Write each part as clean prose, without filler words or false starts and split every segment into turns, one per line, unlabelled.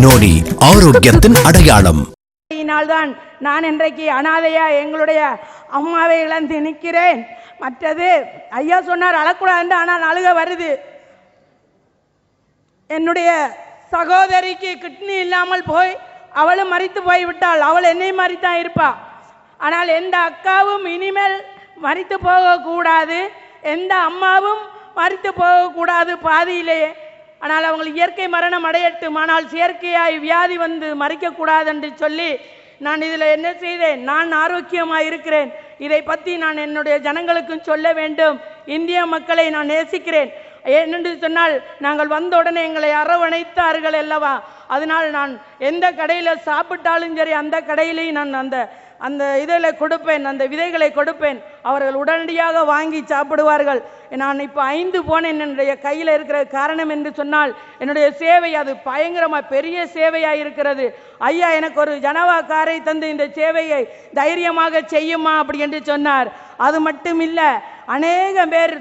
Noni ஆரோக்கியத்தின் அடையாளம்.
தான் நான் இன்றைக்கு அனாதையா எங்களுடைய அம்மாவை இழந்து நிற்கிறேன். மற்றது ஐயா சொன்னார் அழக்கூடாது, ஆனால் அழுக வருது. என்னுடைய சகோதரிக்கு கிட்னி இல்லாமல் போய் அவளும் மரித்து போய்விட்டாள். அவள் என்னை மாதிரி தான் இருப்பா. ஆனால் எந்த அக்காவும் இனிமேல் மரித்து போகக்கூடாது, எந்த அம்மாவும் மரித்து போகக்கூடாது பாதியிலேயே. ஆனால் அவங்க இயற்கை மரணம் அடையட்டும், ஆனால் செயற்கையாய் வியாதி வந்து மறிக்கக்கூடாது என்று சொல்லி நான் இதில் என்ன செய்தேன். நான் ஆரோக்கியமாக இருக்கிறேன். இதை பற்றி நான் என்னுடைய ஜனங்களுக்கும் சொல்ல வேண்டும். இந்திய மக்களை நான் நேசிக்கிறேன். ஏனென்று சொன்னால் நாங்கள் வந்த உடனே எங்களை அரவணைத்தார்கள் அல்லவா. அதனால் நான் எந்த கடையில் சாப்பிட்டாலும் சரி அந்த கடையிலையும் நான் அந்த இதில் கொடுப்பேன், அந்த விதைகளை கொடுப்பேன். அவர்கள் உடனடியாக வாங்கி சாப்பிடுவார்கள். நான் இப்போ 5 போனேன் என்னுடைய கையில் இருக்கிற காரணம் என்று சொன்னால் என்னுடைய சேவை அது பயங்கரமாக பெரிய சேவையாக இருக்கிறது. ஐயா எனக்கு ஒரு ஜனவா காரை தந்து இந்த சேவையை தைரியமாக செய்யுமா அப்படி என்று சொன்னார். அது மட்டும் இல்லை, அநேக பேர்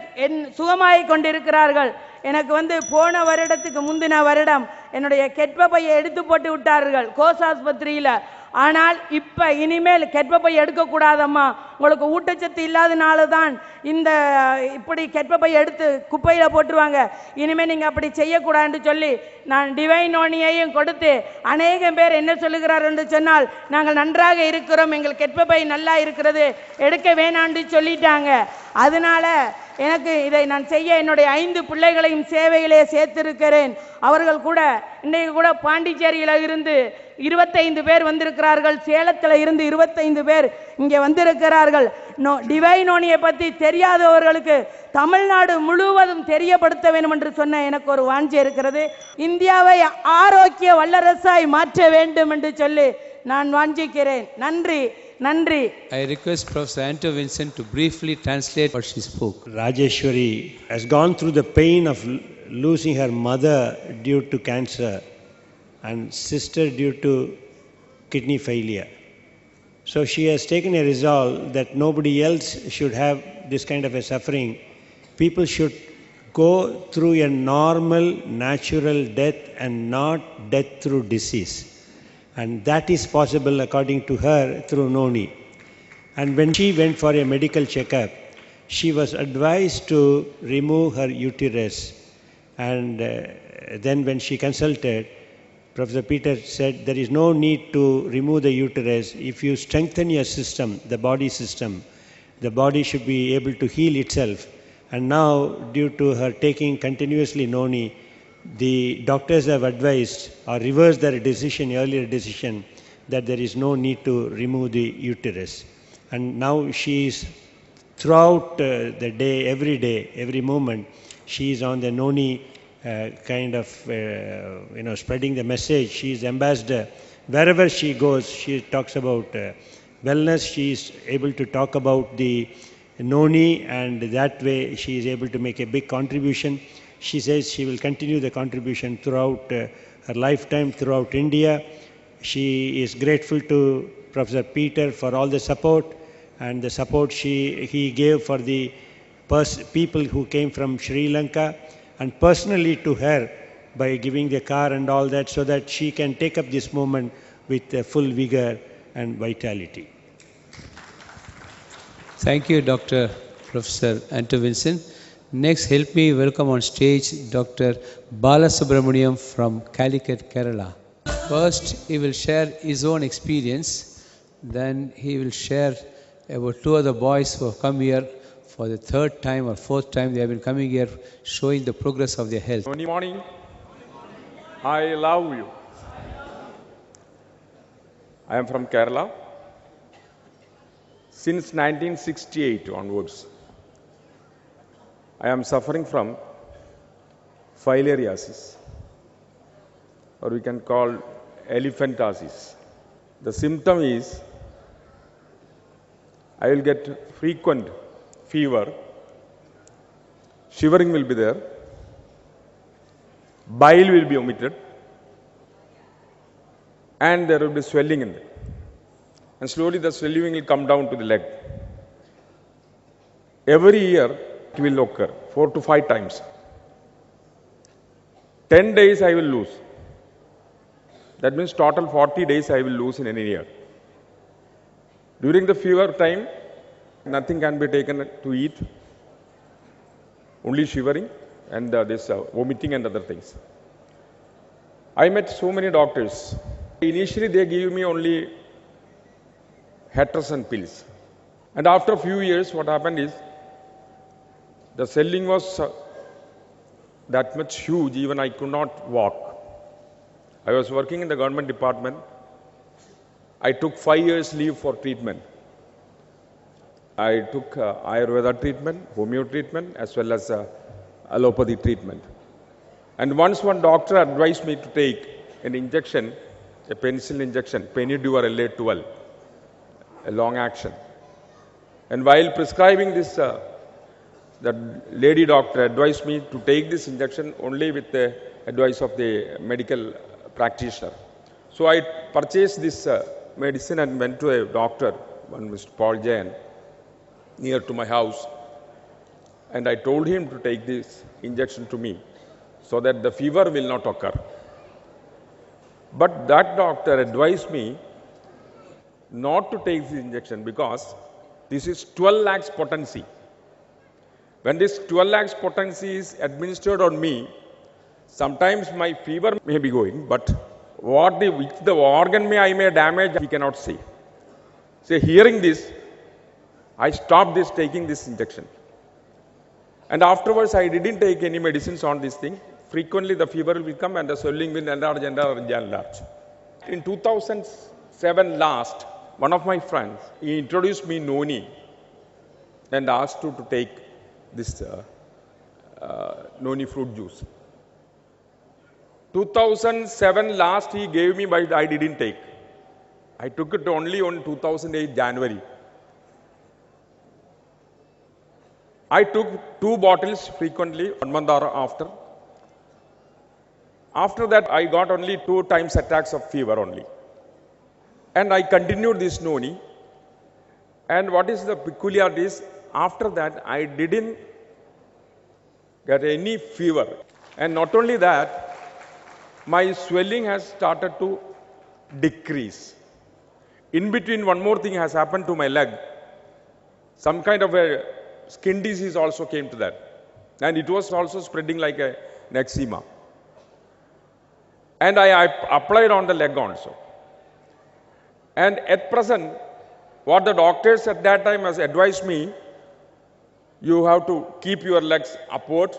சுகமாகி கொண்டிருக்கிறார்கள். எனக்கு போன வருடத்துக்கு முந்தின வருடம் என்னுடைய கெட்பப்பையை எடுத்து போட்டு விட்டார்கள் கோஸ் ஆஸ்பத்திரியில். ஆனால் இப்போ இனிமேல் கெட்பப்பை எடுக்கக்கூடாதம்மா, உங்களுக்கு ஊட்டச்சத்து இல்லாதனால தான் இந்த இப்படி கெட்பப்பை எடுத்து குப்பையில் போட்டுருவாங்க, இனிமேல் நீங்கள் அப்படி செய்யக்கூடாதுன்னு சொல்லி நான் டிவைன் நோனியையும் கொடுத்து அநேகம் பேர் என்ன சொல்லுகிறார் என்று சொன்னால் நாங்கள் நன்றாக இருக்கிறோம், எங்கள் கெட்பப்பை நல்லா இருக்கிறது, எடுக்க வேணான்னு சொல்லிட்டாங்க. அதனால எனக்கு இதை நான் செய்ய என்னுடைய 5 பிள்ளைகளையும் சேவையிலே சேர்த்திருக்கிறேன். அவர்கள் கூட இன்றைக்கு கூட பாண்டிச்சேரியில் இருந்து 25 பேர் வந்திருக்கிறார்கள். சேலத்தில் இருந்து 25 பேர் இங்கே வந்திருக்கிறார்கள். டிவைன் நோனியை பற்றி தெரியாதவர்களுக்கு தமிழ்நாடு முழுவதும் தெரியப்படுத்த வேண்டும் என்று சொன்ன எனக்கு ஒரு வாஞ்சை இருக்கிறது. இந்தியாவை ஆரோக்கிய வல்லரசாய் மாற்ற வேண்டும் என்று சொல்லி நான் வாஞ்சிக்கிறேன். நன்றி நன்றி.
I request Professor Anto Vincent to briefly translate what she spoke.
Rajeshwari has gone through the pain of losing her mother due to cancer and sister due to kidney failure. So she has taken a resolve that nobody else should have this kind of a suffering. People should go through a normal, natural death and not death through disease. And that is possible according to her through Noni. And when she went for a medical checkup, she was advised to remove her uterus. And then when she consulted, Professor Peter said there is no need to remove the uterus. If you strengthen your system, the body should be able to heal itself. And now, due to her taking continuously Noni, the doctors have advised or reversed their decision, earlier decision, that there is no need to remove the uterus. And now she is throughout the day, every moment, she is on the Noni kind of, spreading the message. She is ambassador. Wherever she goes, she talks about wellness. She is able to talk about the Noni, and that way she is able to make a big contribution. She says she will continue the contribution throughout her lifetime, throughout India. She is grateful to Professor Peter for all the support and the support he gave for the people who came from Sri Lanka, and personally to her by giving the car and all that, so that she can take up this moment with full vigor and vitality.
Thank you, Dr. Professor Anto Vincent. Next, help me welcome on stage Dr. Balasubramaniam from Calicut, Kerala. First, he will share his own experience. Then he will share about 2 other boys who have come here for the 3rd time or 4th time. They have been coming here showing the progress of their health.
Good morning. I love you. I am from Kerala. Since 1968 onwards, I am suffering from filariasis, or we can call elephantiasis. The symptom is I will get frequent fever, shivering will be there, bile will be omitted, and there will be swelling in it. And slowly the swelling will come down to the leg. Every year it will occur 4 to 5 times. 10 days I will lose. That means total 40 days I will lose in any year. During the fever time, nothing can be taken to eat, only shivering and this vomiting and other things. I met so many doctors. Initially, they gave me only Heterson pills. And after a few years, what happened is, the swelling was that much huge, even I could not walk. I was working in the government department. I took 5 years leave for treatment. I took Ayurveda treatment, homeo treatment, as well as allopathy treatment. And once one doctor advised me to take an injection, a penicillin injection, Penidur LA12, a long action. And while prescribing this, the lady doctor advised me to take this injection only with the advice of the medical practitioner. So I purchased this medicine and went to a doctor, one Mr. Paul Jain, near to my house. And I told him to take this injection to me so that the fever will not occur. But that doctor advised me not to take this injection because this is 12 lakhs potency. When this 12 lakhs potency is administered on me, sometimes my fever may be going, but which the organ I may damage, he cannot see. So hearing this, I stopped taking this injection. And afterwards, I didn't take any medicines on this thing. Frequently, the fever will come and the swelling will enlarge. In 2007 last, one of my friends, he introduced me Noni and asked to take this Noni fruit juice. 2007 last he gave me, but I didn't take. I took it only on 2008 January. I took 2 bottles frequently, 1 month or after. After that, I got only 2 times attacks of fever only. And I continued this Noni. And what is the peculiarity is, after that, I didn't get any fever. And not only that, my swelling has started to decrease. In between, one more thing has happened to my leg. Some kind of a skin disease also came to that. And it was also spreading like an eczema. And I applied on the leg also. And at present, what the doctors at that time has advised me, you have to keep your legs upward.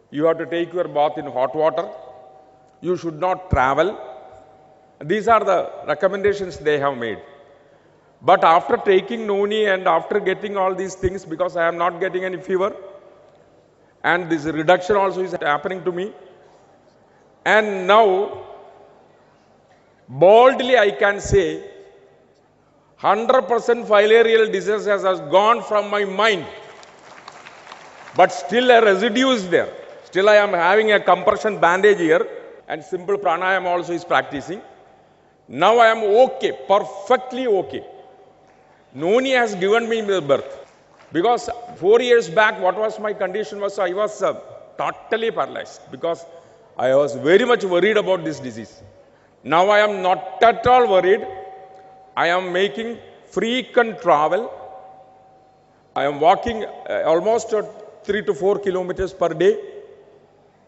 You have to take your bath in hot water. You should not travel. These are the recommendations they have made. But after taking Noni and after getting all these things, because I am not getting any fever, and this reduction also is happening to me, and now, boldly I can say, 100% filarial disease has gone from my mind. But still a residue is there. Still I am having a compression bandage here, and simple pranayama also is practicing. Now I am okay, perfectly okay. Noni has given me the birth. Because 4 years back, what was my condition was, I was totally paralyzed. Because I was very much worried about this disease. Now I am not at all worried. I am making frequent travel. I am walking almost 3 to 4 kilometers per day.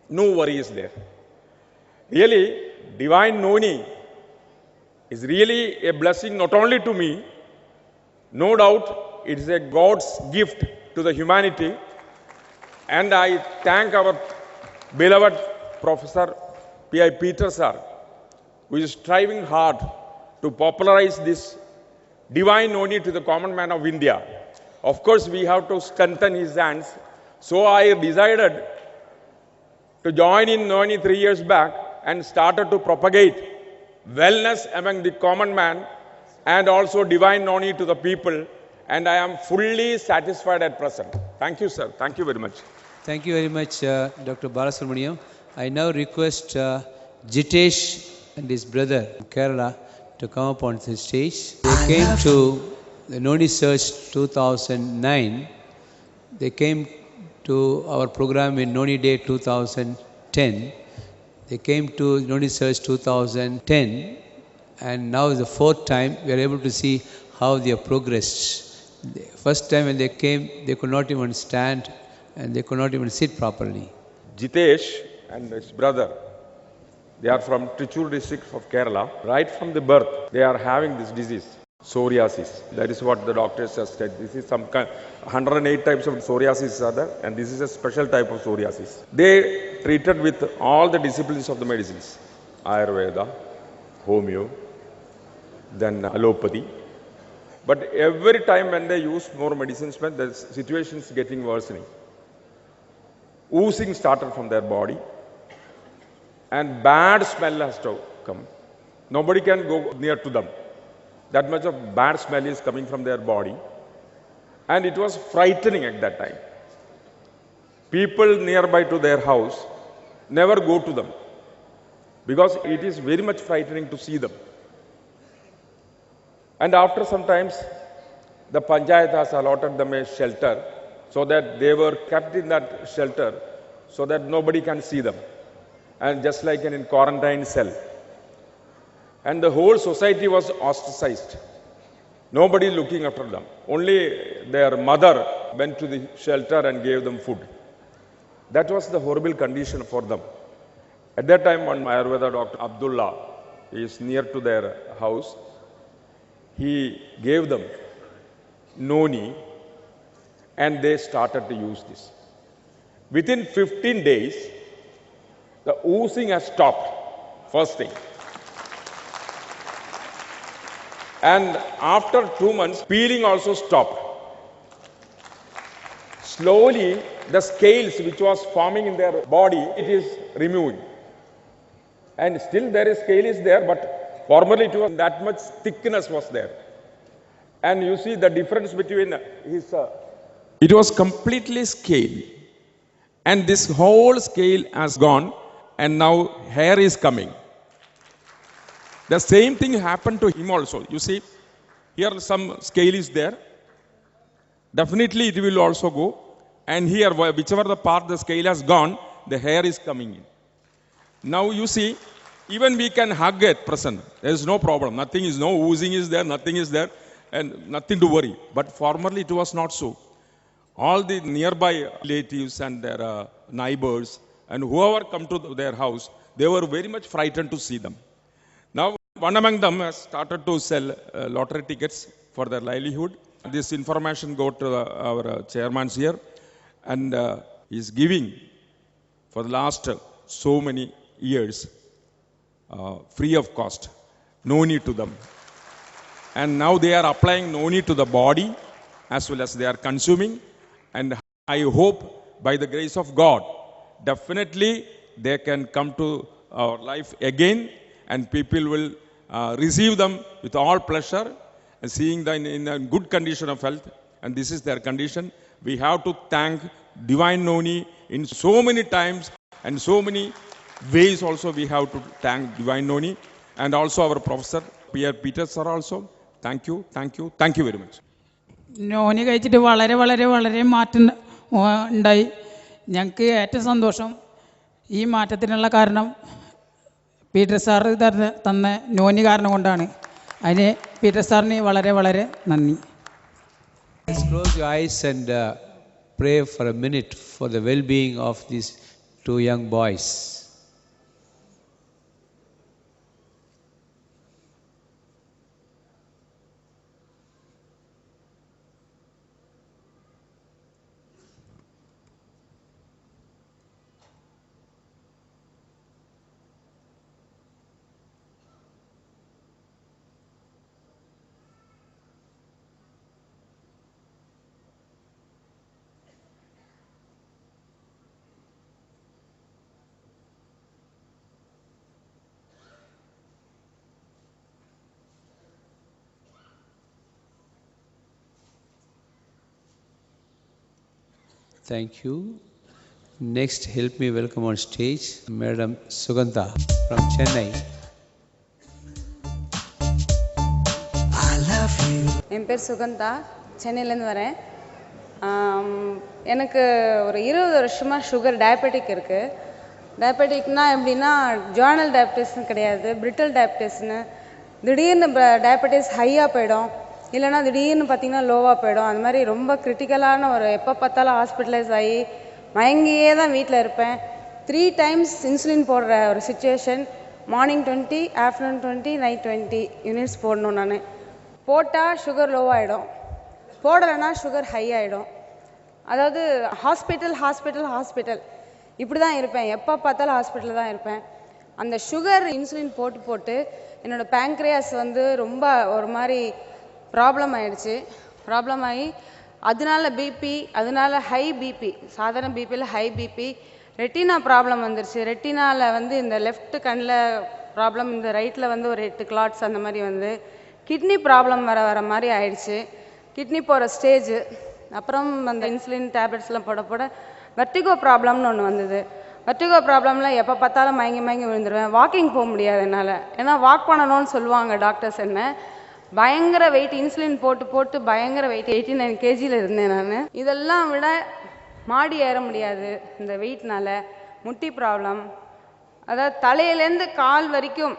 No worries there. Really, Divine Noni is really a blessing not only to me, no doubt it is a God's gift to the humanity. And I thank our beloved Professor P.I. Peter sir, who is striving hard to popularize this Divine Noni to the common man of India. Of course, we have to strengthen his hands. So I decided to join in Noni 3 years back and started to propagate wellness among the common man and also Divine Noni to the people. And I am fully satisfied at present. Thank you, sir. Thank you very much.
Thank you very much, Dr. Balasubramaniam. I now request Jitesh and his brother Kerala to come up on the stage. They came to the Noni Search 2009. They came to our program in Noni Day 2010 They came to Noni Search 2010, and now is the fourth time we are able to see how they have progressed. The first time when they came, they could not even stand and they could not even sit properly.
Jitesh and his brother, they are from Trichur district of Kerala. Right from the birth, they are having this disease, psoriasis. That is what the doctors have said. This is some kind, 108 types of psoriasis are there, and this is a special type of psoriasis. They treated with all the disciplines of the medicines, Ayurveda, Homeo, then allopathy. But every time when they use more medicines, when the situation is getting worsening. Oozing started from their body, and bad smell has to come. Nobody can go near to them. That much of bad smell is coming from their body, and it was frightening at that time. People nearby to their house never go to them because it is very much frightening to see them. And after some times, the Panchayat has allotted them a shelter so that they were kept in that shelter so that nobody can see them. And just like in quarantine cell. And the whole society was ostracized. Nobody looking after them. Only their mother went to the shelter and gave them food. That was the horrible condition for them. At that time, one Ayurveda doctor, Abdullah, is near to their house. He gave them Noni, and they started to use this. Within 15 days, the oozing has stopped, first thing. And after 2 months, peeling also stopped. Slowly, the scales which was forming in their body, it is removing. And still there is scale is there, but formerly it was that much thickness was there. And you see the difference between his... it was completely scale. And this whole scale has gone, and now hair is coming. The same thing happened to him also. You see, here some scale is there. Definitely it will also go. And here, whichever the part the scale has gone, the hair is coming in. Now you see, even we can hug at present. There is no problem. Nothing is, no oozing is there, nothing is there, and nothing to worry. But formerly it was not so. All the nearby relatives and their neighbors and whoever come to their house, they were very much frightened to see them. Now, one among them has started to sell lottery tickets for their livelihood. This information go to our chairman's here, and he is giving for the last so many years free of cost Noni to them. And now they are applying Noni to the body as well as they are consuming. And I hope by the grace of God, definitely they can come to our life again, and people will receive them with all pleasure and seeing them in a good condition of health. And this is their condition. We have to thank Divine Noni in so many times and so many ways also we have to thank Divine Noni, and also our professor, Pierre Peter sir also. Thank you, thank you, thank you very much.
Noni കഴിച്ചിട്ട് വളരെ മാറ്റം ഉണ്ടായി. ഞങ്ങൾക്ക് ഏറ്റവും സന്തോഷം ഈ മാറ്റത്തിനുള്ള കാരണം Peter sir തന്ന നോനി കാരണം കൊണ്ടാണ്. അതിന് പീറ്റർ സാറിന് വളരെ നന്ദി.
Let's close your eyes and pray for a minute for the well-being of these two young boys. Thank you. Next, help me welcome on stage Madam Sugandha from Chennai.
என் பேர் சுகந்தா, சென்னையிலேருந்து வரேன். எனக்கு ஒரு 20 வருஷமாக சுகர் டயபெட்டிக் இருக்குது. டயபெட்டிக்னா எப்படின்னா journal டயபெட்டிஸ்னு கிடையாது, brittle டயபெட்டிஸ்னு. திடீர்னு டயபெட்டிஸ் ஹையாக போயிடும், இல்லைனா திடீர்னு பார்த்திங்கன்னா லோவாக போயிடும். அது மாதிரி ரொம்ப கிரிட்டிக்கலான ஒரு எப்போ பார்த்தாலும் ஹாஸ்பிட்டலைஸ் ஆகி மயங்கியே தான் வீட்டில் இருப்பேன். 3 times இன்சுலின் போடுற ஒரு situation. Morning 20, afternoon 20, night 20 units போடணும். நான் போட்டால் சுகர் லோவாகிடும், போடலைன்னா சுகர் ஹை ஆகிடும். அதாவது ஹாஸ்பிட்டல் ஹாஸ்பிட்டல் ஹாஸ்பிட்டல் இப்படி தான் இருப்பேன், எப்போ பார்த்தாலும் ஹாஸ்பிட்டலில் தான் இருப்பேன். அந்த சுகர் இன்சுலின் போட்டு போட்டு என்னோடய பேங்க்ரியாஸ் வந்து ரொம்ப ஒரு மாதிரி ப்ராப்ளம் ஆகிடுச்சு. ப்ராப்ளம் ஆகி அதனால பிபி, அதனால ஹை பிபி, சாதாரண பிபியில் ஹை பிபி, ரெட்டினா ப்ராப்ளம் வந்துருச்சு. ரெட்டினாவில் வந்து இந்த லெஃப்ட் கண்ணில் ப்ராப்ளம், இந்த ரைட்டில் வந்து ஒரு 8 clots அந்த மாதிரி வந்து கிட்னி ப்ராப்ளம் வர மாதிரி ஆயிடுச்சு. கிட்னி போகிற ஸ்டேஜு. அப்புறம் அந்த இன்சுலின் டேப்லெட்ஸ்லாம் போட போட வெர்டிகோ ப்ராப்ளம்னு ஒன்று வந்தது. வெர்டிகோ ப்ராப்ளமில் எப்போ பார்த்தாலும் மயங்கி மயங்கி விழுந்துருவேன். வாக்கிங் போக முடியாது என்னால், ஏன்னா வாக் பண்ணணும்னு சொல்லுவாங்க டாக்டர்ஸ். என்ன பயங்கர வெயிட், இன்சுலின் போட்டு போட்டு பயங்கர வெயிட், 89 kgயில் இருந்தேன் நான். இதெல்லாம் விட மாடி ஏற முடியாது இந்த வெயிட்னால. முட்டி ப்ராப்ளம், அதாவது தலையிலேருந்து கால் வரைக்கும்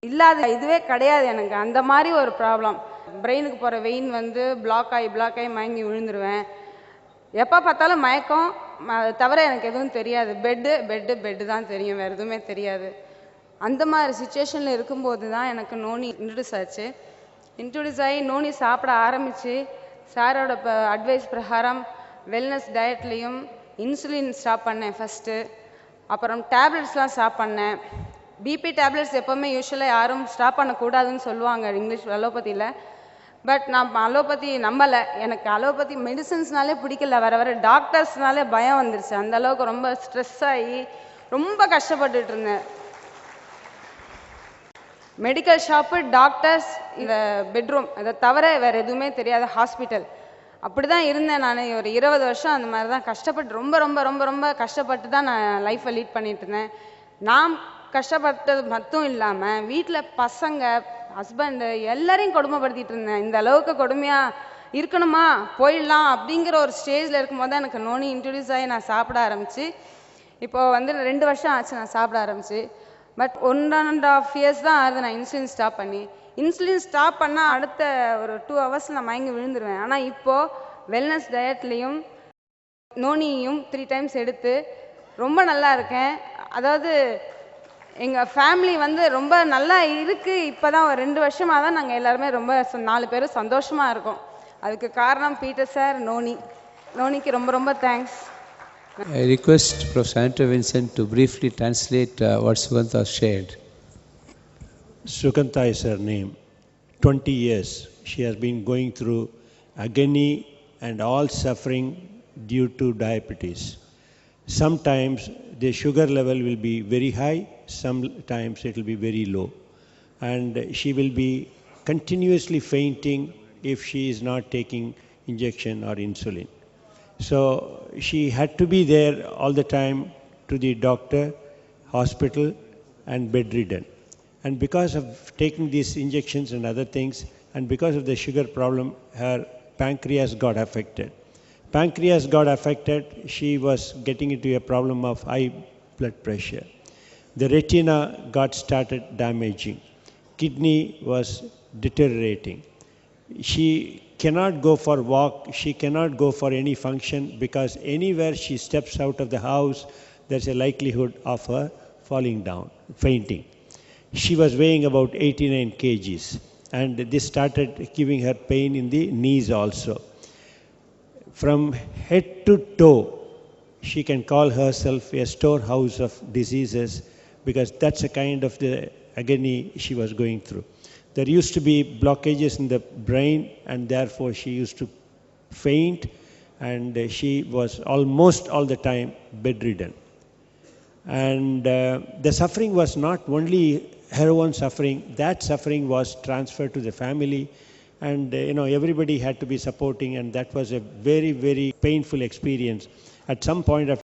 இல்லாத இதுவே கிடையாது எனக்கு, அந்த மாதிரி ஒரு ப்ராப்ளம். பிரெயினுக்கு போகிற வெயின் வந்து பிளாக் ஆகி மயங்கி விழுந்துருவேன். எப்போ பார்த்தாலும் மயக்கம், அது தவிர எனக்கு எதுவும் தெரியாது. பெட்டு தான் தெரியும், வேறு எதுவுமே தெரியாது. அந்த மாதிரி சுச்சுவேஷனில் இருக்கும்போது தான் எனக்கு நோனி இன்ட்ரடியூஸ் ஆச்சு. இன்ட்ரடியூஸ் ஆகி நோனி சாப்பிட ஆரம்பித்து சாரோட அட்வைஸ் பிரகாரம் வெல்னஸ் டயட்லேயும் இன்சுலின் ஸ்டாப் பண்ணேன் ஃபஸ்ட்டு. அப்புறம் டேப்லெட்ஸ்லாம் ஸ்டாப் பண்ணேன். பிபி டேப்லெட்ஸ் எப்போவுமே யூஸ்வலாக யாரும் ஸ்டாப் பண்ணக்கூடாதுன்னு சொல்லுவாங்க இங்கிலீஷ் அலோபதியில். பட் நான் அலோபதி நம்பலை. எனக்கு அலோபதி மெடிசன்ஸ்னாலே பிடிக்கல, வர டாக்டர்ஸ்னாலே பயம் வந்துருச்சு. அந்தளவுக்கு ரொம்ப ஸ்ட்ரெஸ் ஆகி ரொம்ப கஷ்டப்பட்டுட்டு இருந்தேன். மெடிக்கல் ஷாப்பு, டாக்டர்ஸ், இந்த பெட்ரூம், இதை தவிர வேறு எதுவுமே தெரியாத ஹாஸ்பிட்டல், அப்படி தான் இருந்தேன் நான். ஒரு 20 வருஷம் அந்த மாதிரி தான் கஷ்டப்பட்டு, ரொம்ப ரொம்ப ரொம்ப ரொம்ப கஷ்டப்பட்டு தான் நான் லைஃப்பை லீட் பண்ணிட்டு இருந்தேன். நான் கஷ்டப்பட்டது மட்டும் இல்லாமல் வீட்டில் பசங்க, ஹஸ்பண்டு எல்லாரையும் கொடுமைப்படுத்திட்டு இருந்தேன். இந்த அளவுக்கு கொடுமையாக இருக்கணுமா, போயிடலாம் அப்படிங்கிற ஒரு ஸ்டேஜில் இருக்கும்போது தான் எனக்கு நோனி இன்ட்ரடியூஸ் ஆகி நான் சாப்பிட ஆரம்பித்து. இப்போது வந்து 2 வருஷம் ஆச்சு நான் சாப்பிட ஆரம்பித்து. பட் 1.5 years தான் ஆகுது நான் இன்சுலின் ஸ்டாப் பண்ணி. இன்சுலின் ஸ்டாப் பண்ணால் அடுத்த ஒரு 2 hours நான் மயங்கி விழுந்துருவேன். ஆனால் இப்போது வெல்னஸ் டயட்லேயும் நோனியும் 3 times எடுத்து ரொம்ப நல்லா இருக்கேன். அதாவது எங்கள் ஃபேமிலி வந்து ரொம்ப நல்லா இருக்குது. இப்போ தான் ஒரு 2 வருஷமாக தான் நாங்கள் எல்லாருமே ரொம்ப 4 பேரும் சந்தோஷமாக இருக்கோம். அதுக்கு காரணம் பீட்டர் சார், நோனிக்கு ரொம்ப ரொம்ப thanks.
I request Professor Anto Vincent to briefly translate what Sugantha shared.
Sugantha is her name. 20 years she has been going through agony and all suffering due to diabetes. Sometimes the sugar level will be very high, sometimes it will be very low, and she will be continuously fainting if she is not taking injection or insulin. So she had to be there all the time to the doctor, hospital, and bedridden. And because of taking these injections and other things, and because of the sugar problem, her pancreas got affected. Pancreas got affected, she was getting into a problem of high blood pressure. The retina got started damaging. Kidney was deteriorating. She cannot go for walk, she cannot go for any function, because anywhere she steps out of the house, there's a likelihood of her falling down, fainting. She was weighing about 89 kgs, and this started giving her pain in the knees also. From head to toe, she can call herself a storehouse of diseases, because that's a kind of the agony she was going through. There used to be blockages in the brain, and therefore she used to faint, and she was almost all the time bedridden. And the suffering was not only her own suffering, that suffering was transferred to the family, and everybody had to be supporting, and that was a very, very painful experience. At some point of